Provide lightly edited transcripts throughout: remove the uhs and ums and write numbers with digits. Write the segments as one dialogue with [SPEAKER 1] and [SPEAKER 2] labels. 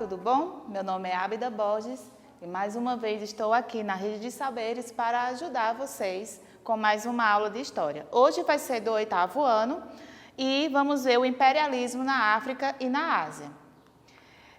[SPEAKER 1] tudo bom? Meu nome é Ábida Borges e mais uma vez estou aqui na Rede de Saberes para ajudar vocês com mais uma aula de História. Hoje vai ser do 8º ano e vamos ver o imperialismo na África e na Ásia.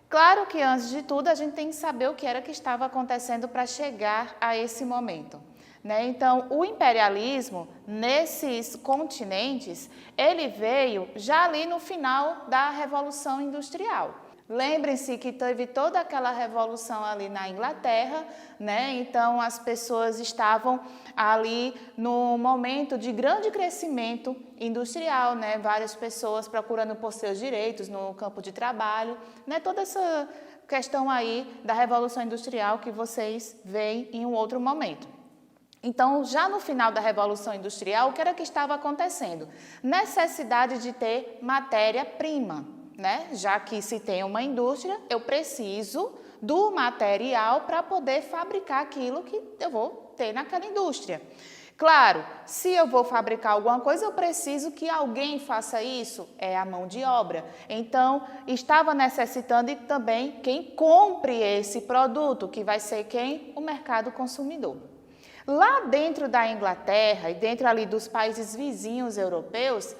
[SPEAKER 1] Claro que antes de tudo a gente tem que saber o que era que estava acontecendo para chegar a esse momento. Então, o imperialismo nesses continentes, ele veio já ali no final da Revolução Industrial. Lembrem-se que teve toda aquela revolução ali na Inglaterra, Então as pessoas estavam ali no momento de grande crescimento industrial, Várias pessoas procurando por seus direitos no campo de trabalho, Toda essa questão aí da Revolução Industrial que vocês veem em um outro momento. Então, já no final da Revolução Industrial, o que era que estava acontecendo? Necessidade de ter matéria-prima, Já que se tem uma indústria, eu preciso do material para poder fabricar aquilo que eu vou ter naquela indústria. Claro, se eu vou fabricar alguma coisa, eu preciso que alguém faça isso, é a mão de obra. Então, estava necessitando e também quem compre esse produto, que vai ser quem? O mercado consumidor. Lá dentro da Inglaterra e dentro ali dos países vizinhos europeus,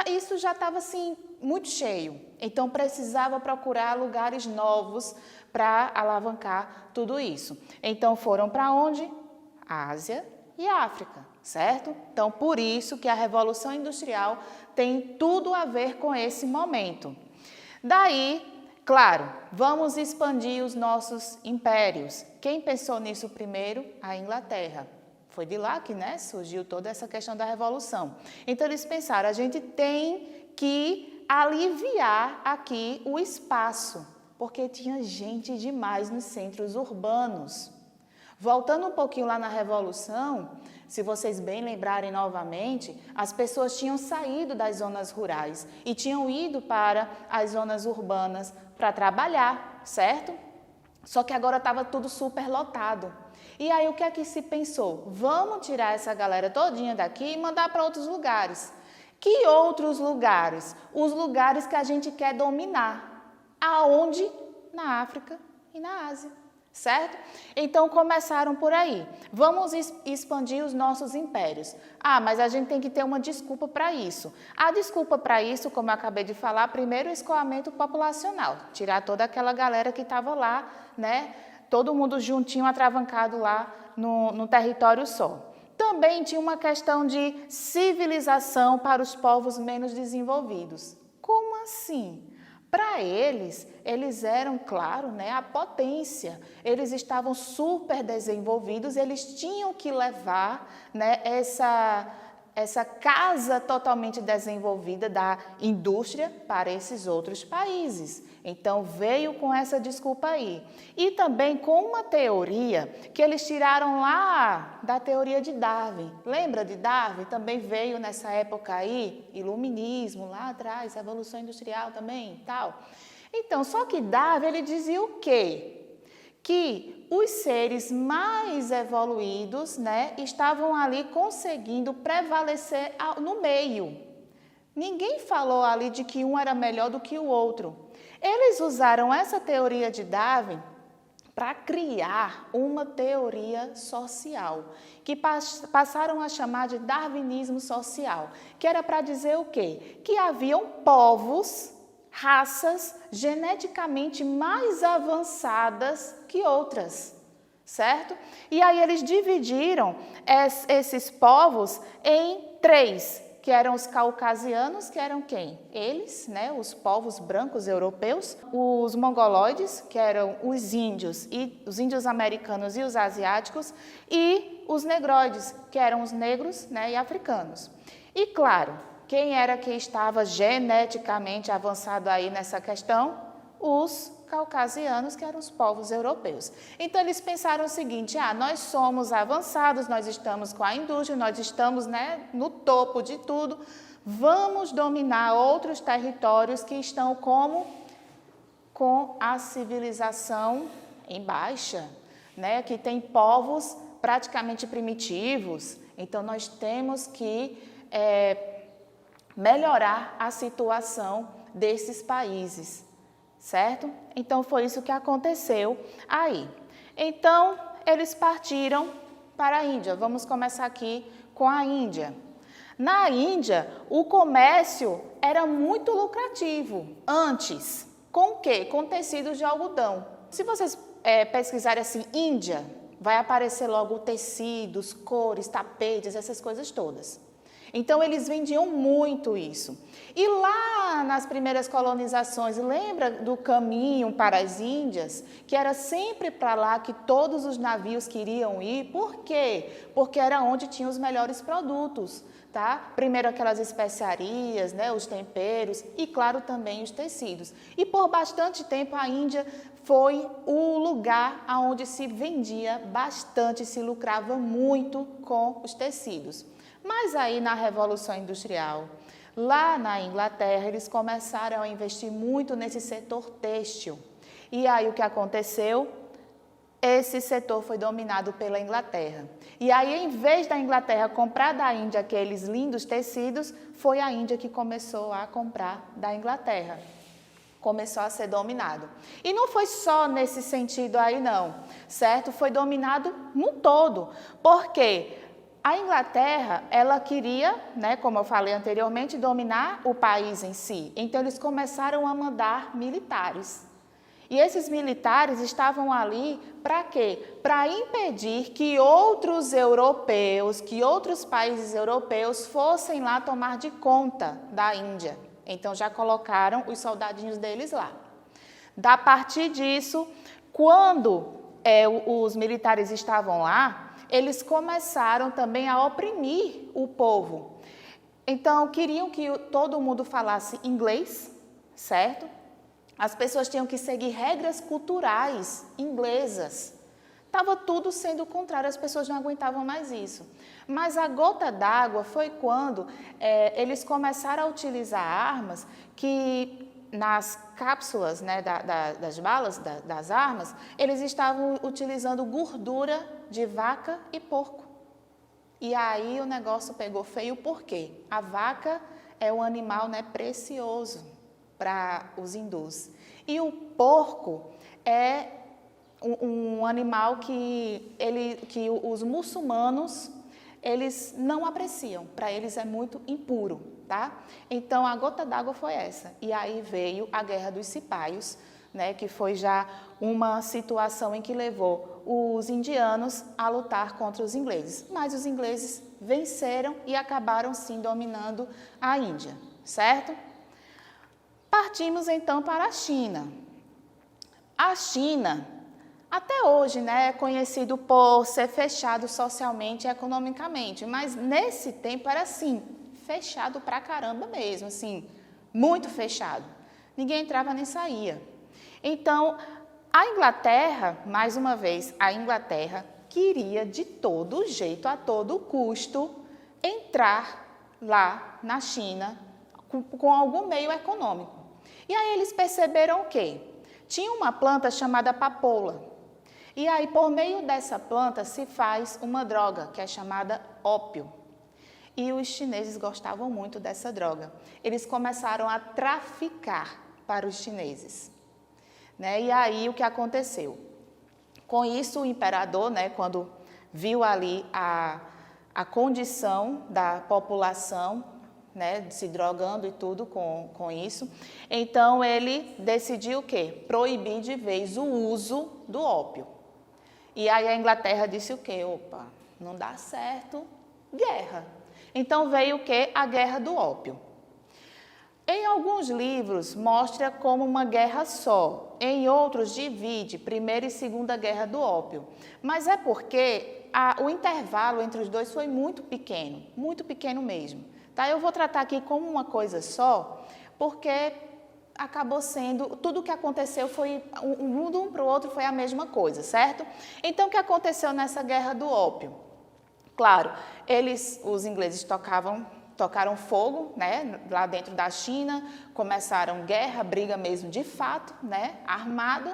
[SPEAKER 1] isso já estava assim muito cheio. Então precisava procurar lugares novos para alavancar tudo isso. Então foram para onde? Ásia e África, certo? Então por isso que a Revolução Industrial tem tudo a ver com esse momento. Daí, claro, vamos expandir os nossos impérios. Quem pensou nisso primeiro? A Inglaterra. Foi de lá que surgiu toda essa questão da Revolução. Então, eles pensaram, a gente tem que aliviar aqui o espaço, porque tinha gente demais nos centros urbanos. Voltando um pouquinho lá na Revolução, se vocês bem lembrarem novamente, as pessoas tinham saído das zonas rurais e tinham ido para as zonas urbanas para trabalhar, certo? Só que agora estava tudo super lotado. E aí o que é que se pensou? Vamos tirar essa galera todinha daqui e mandar para outros lugares. Que outros lugares? Os lugares que a gente quer dominar. Aonde? Na África e na Ásia, certo? Então começaram por aí. Vamos expandir os nossos impérios. Mas a gente tem que ter uma desculpa para isso. A desculpa para isso, como eu acabei de falar, primeiro o escoamento populacional. Tirar toda aquela galera que estava lá, Todo mundo juntinho, atravancado lá no território só. Também tinha uma questão de civilização para os povos menos desenvolvidos. Como assim? Para eles eram, claro, a potência. Eles estavam super desenvolvidos, eles tinham que levar essa casa totalmente desenvolvida da indústria para esses outros países. Então, veio com essa desculpa aí. E também com uma teoria que eles tiraram lá da teoria de Darwin. Lembra de Darwin? Também veio nessa época aí, iluminismo, lá atrás, Revolução Industrial também e tal. Então, só que Darwin, ele dizia o quê? Que os seres mais evoluídos, estavam ali conseguindo prevalecer no meio. Ninguém falou ali de que um era melhor do que o outro. Eles usaram essa teoria de Darwin para criar uma teoria social, que passaram a chamar de darwinismo social, que era para dizer o quê? Que haviam povos, raças geneticamente mais avançadas que outras, certo? E aí eles dividiram esses povos em 3, que eram os caucasianos, que eram quem? Eles, os povos brancos europeus, os mongoloides, que eram os índios americanos e os asiáticos, e os negroides, que eram os negros e africanos. E claro, quem era que estava geneticamente avançado aí nessa questão? Os caucasianos, que eram os povos europeus. Então, eles pensaram o seguinte, nós somos avançados, nós estamos com a indústria, nós estamos no topo de tudo, vamos dominar outros territórios que estão com a civilização em baixa, que tem povos praticamente primitivos. Então, nós temos que melhorar a situação desses países, certo? Então, foi isso que aconteceu aí. Então, eles partiram para a Índia. Vamos começar aqui com a Índia. Na Índia, o comércio era muito lucrativo antes. Com o quê? Com tecidos de algodão. Se vocês pesquisarem assim, Índia, vai aparecer logo tecidos, cores, tapetes, essas coisas todas. Então, eles vendiam muito isso. E lá nas primeiras colonizações, lembra do caminho para as Índias? Que era sempre para lá que todos os navios queriam ir. Por quê? Porque era onde tinham os melhores produtos, tá? Primeiro aquelas especiarias, né, os temperos e, claro, também os tecidos. E por bastante tempo a Índia foi o lugar onde se vendia bastante, se lucrava muito com os tecidos. Mas aí na Revolução Industrial, lá na Inglaterra, eles começaram a investir muito nesse setor têxtil. E aí o que aconteceu? Esse setor foi dominado pela Inglaterra. E aí, em vez da Inglaterra comprar da Índia aqueles lindos tecidos, foi a Índia que começou a comprar da Inglaterra. Começou a ser dominado. E não foi só nesse sentido aí não, certo? Foi dominado no todo. Por quê? A Inglaterra, ela queria, né, como eu falei anteriormente, dominar o país em si. Então, eles começaram a mandar militares. E esses militares estavam ali para quê? Para impedir que outros europeus, que outros países europeus fossem lá tomar de conta da Índia. Então, já colocaram os soldadinhos deles lá. A partir disso, quando os militares estavam lá, eles começaram também a oprimir o povo. Então, queriam que todo mundo falasse inglês, certo? As pessoas tinham que seguir regras culturais inglesas. Estava tudo sendo contrário, as pessoas não aguentavam mais isso. Mas a gota d'água foi quando eles começaram a utilizar armas que, nas cápsulas, né, das balas, das armas, eles estavam utilizando gordura de vaca e porco. E aí o negócio pegou feio, por quê? A vaca é um animal, né, precioso para os hindus. E o porco é um animal que os muçulmanos, eles não apreciam, para eles é muito impuro, tá? Então, a gota d'água foi essa. E aí veio a Guerra dos Cipaios, né, que foi já uma situação em que levou os indianos a lutar contra os ingleses. Mas os ingleses venceram e acabaram, sim, dominando a Índia, certo? Partimos, então, para a China. A China, até hoje, né, é conhecido por ser fechado socialmente e economicamente, mas nesse tempo era assim, fechado pra caramba mesmo, assim, muito fechado. Ninguém entrava nem saía. Então, a Inglaterra, mais uma vez, a Inglaterra queria de todo jeito, a todo custo, entrar lá na China com algum meio econômico. E aí eles perceberam o quê? Tinha uma planta chamada papoula. E aí, por meio dessa planta, se faz uma droga, que é chamada ópio. E os chineses gostavam muito dessa droga. Eles começaram a traficar para os chineses. Né? E aí, o que aconteceu? Com isso, o imperador, né, quando viu ali a condição da população, né, se drogando e tudo com isso, então ele decidiu o quê? Proibir de vez o uso do ópio. E aí a Inglaterra disse o quê? Opa, não dá certo, guerra. Então veio o quê? A Guerra do Ópio. Em alguns livros mostra como uma guerra só, em outros divide Primeira e Segunda Guerra do Ópio. Mas é porque o intervalo entre os dois foi muito pequeno mesmo. Tá? Eu vou tratar aqui como uma coisa só, porque acabou sendo, tudo o que aconteceu foi, um para o outro foi a mesma coisa, certo? Então, o que aconteceu nessa Guerra do Ópio? Claro, os ingleses tocaram fogo, né, lá dentro da China, começaram guerra, briga mesmo de fato, né, armado,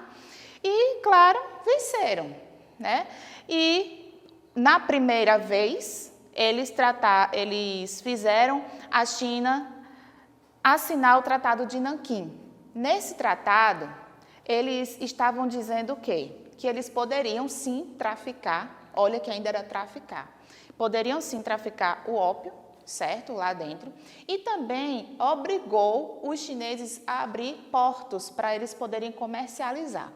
[SPEAKER 1] e, claro, venceram, né? E, na primeira vez, eles fizeram a China assinar o Tratado de Nanquim. Nesse tratado, eles estavam dizendo o quê? Que eles poderiam sim traficar, olha que ainda era traficar, poderiam sim traficar o ópio, certo? Lá dentro. E também obrigou os chineses a abrir portos para eles poderem comercializar.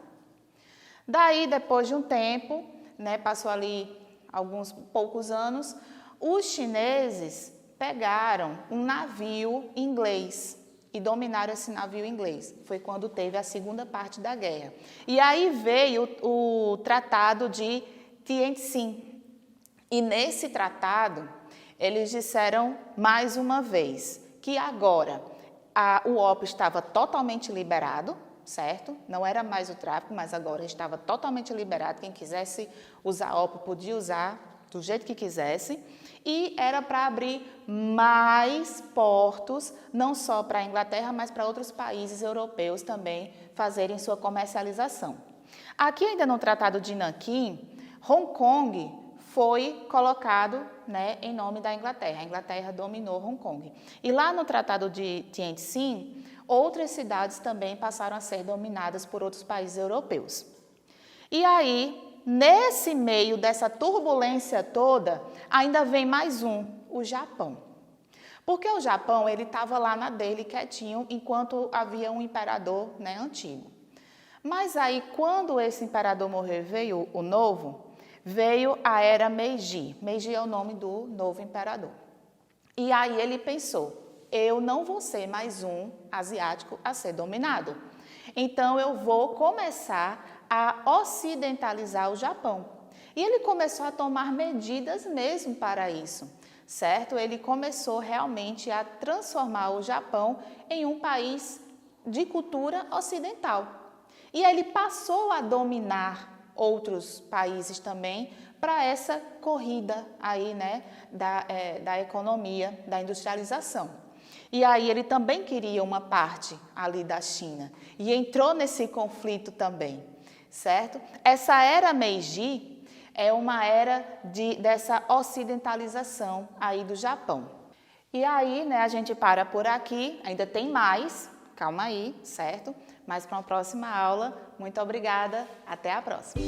[SPEAKER 1] Daí, depois de um tempo, né, passou ali alguns poucos anos, os chineses pegaram um navio inglês e dominaram esse navio inglês. Foi quando teve a segunda parte da guerra. E aí veio o Tratado de Tientsin. E nesse tratado, eles disseram mais uma vez que agora o ópio estava totalmente liberado, certo? Não era mais o tráfico, mas agora estava totalmente liberado. Quem quisesse usar ópio podia usar do jeito que quisesse. E era para abrir mais portos, não só para a Inglaterra, mas para outros países europeus também fazerem sua comercialização. Aqui ainda no Tratado de Nanquim, Hong Kong foi colocado, né, em nome da Inglaterra. A Inglaterra dominou Hong Kong. E lá no Tratado de Tientsin, outras cidades também passaram a ser dominadas por outros países europeus. E aí, nesse meio dessa turbulência toda, ainda vem mais um, o Japão. Porque o Japão, ele estava lá na dele quietinho, enquanto havia um imperador, né, antigo. Mas aí, quando esse imperador morreu, veio o novo, veio a era Meiji. Meiji é o nome do novo imperador. E aí ele pensou, eu não vou ser mais um asiático a ser dominado. Então eu vou começar a ocidentalizar o Japão. E ele começou a tomar medidas mesmo para isso, certo? Ele começou realmente a transformar o Japão em um país de cultura ocidental. E ele passou a dominar outros países também para essa corrida aí, né, da economia, da industrialização. E aí ele também queria uma parte ali da China e entrou nesse conflito também, certo? Essa era Meiji é uma era dessa ocidentalização aí do Japão. E aí, né, a gente para por aqui, ainda tem mais, calma aí, certo? Mas para uma próxima aula, muito obrigada, até a próxima!